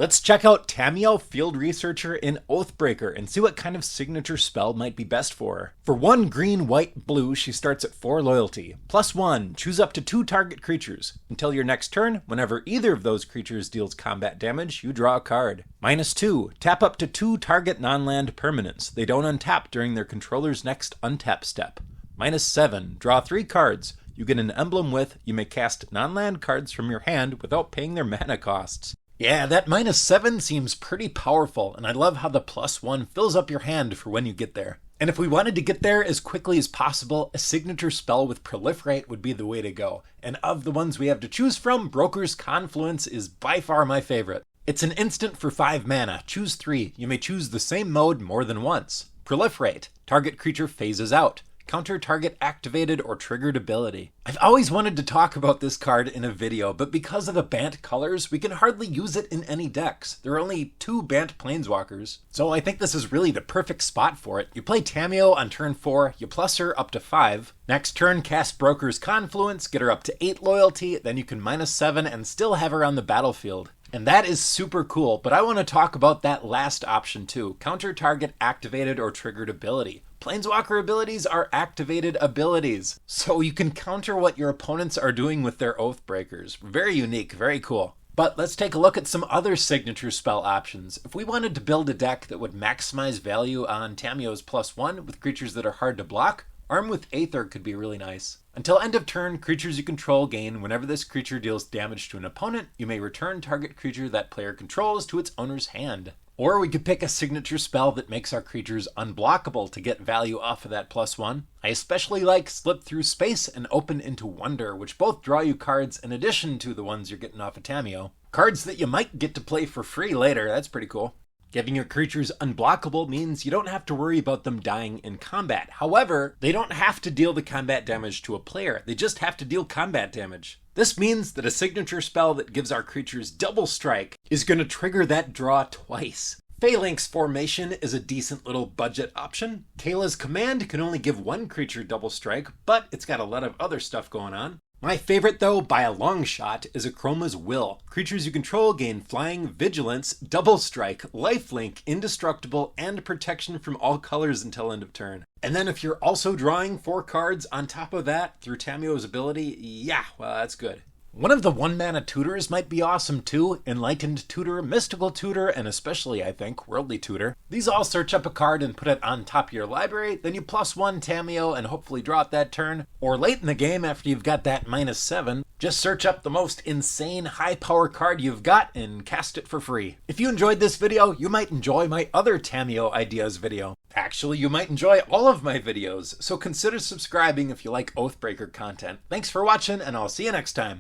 Let's check out Tamiyo Field Researcher in Oathbreaker and see what kind of signature spell might be best for her. For 1 green, white, blue, she starts at 4 loyalty. +1, choose up to 2 target creatures. Until your next turn, whenever either of those creatures deals combat damage, you draw a card. -2, tap up to 2 target non-land permanents. They don't untap during their controller's next untap step. -7, draw 3 cards. You get an emblem with, you may cast non-land cards from your hand without paying their mana costs. Yeah, that -7 seems pretty powerful, and I love how the +1 fills up your hand for when you get there. And if we wanted to get there as quickly as possible, a signature spell with Proliferate would be the way to go. And of the ones we have to choose from, Broker's Confluence is by far my favorite. It's an instant for 5 mana, choose 3. You may choose the same mode more than once. Proliferate, target creature phases out. Counter target activated or triggered ability. I've always wanted to talk about this card in a video, but because of the Bant colors, we can hardly use it in any decks. There are only 2 Bant Planeswalkers, so I think this is really the perfect spot for it. You play Tamiyo on turn 4, you plus her up to 5. Next turn, cast Broker's Confluence, get her up to 8 loyalty, then you can -7 and still have her on the battlefield. And that is super cool, but I want to talk about that last option too. Counter target activated or triggered ability. Planeswalker abilities are activated abilities, so you can counter what your opponents are doing with their Oathbreakers. Very unique, very cool. But let's take a look at some other signature spell options. If we wanted to build a deck that would maximize value on Tamiyo's +1 with creatures that are hard to block, Arm with Aether could be really nice. Until end of turn, creatures you control gain whenever this creature deals damage to an opponent, you may return target creature that player controls to its owner's hand. Or we could pick a signature spell that makes our creatures unblockable to get value off of that +1. I especially like Slip Through Space and Open into Wonder, which both draw you cards in addition to the ones you're getting off of Tamiyo. Cards that you might get to play for free later, that's pretty cool. Giving your creatures unblockable means you don't have to worry about them dying in combat. However, they don't have to deal the combat damage to a player. They just have to deal combat damage. This means that a signature spell that gives our creatures double strike is going to trigger that draw twice. Phalanx Formation is a decent little budget option. Kayla's Command can only give 1 creature double strike, but it's got a lot of other stuff going on. My favorite though, by a long shot, is Akroma's Will. Creatures you control gain Flying, Vigilance, Double Strike, Lifelink, Indestructible, and Protection from all colors until end of turn. And then if you're also drawing 4 cards on top of that through Tamiyo's ability, yeah, well that's good. One of the 1-mana tutors might be awesome too. Enlightened Tutor, Mystical Tutor, and especially, I think, Worldly Tutor. These all search up a card and put it on top of your library, then you +1 Tamiyo and hopefully draw it that turn. Or late in the game after you've got that -7, just search up the most insane high power card you've got and cast it for free. If you enjoyed this video, you might enjoy my other Tamiyo ideas video. Actually, you might enjoy all of my videos, so consider subscribing if you like Oathbreaker content. Thanks for watching, and I'll see you next time.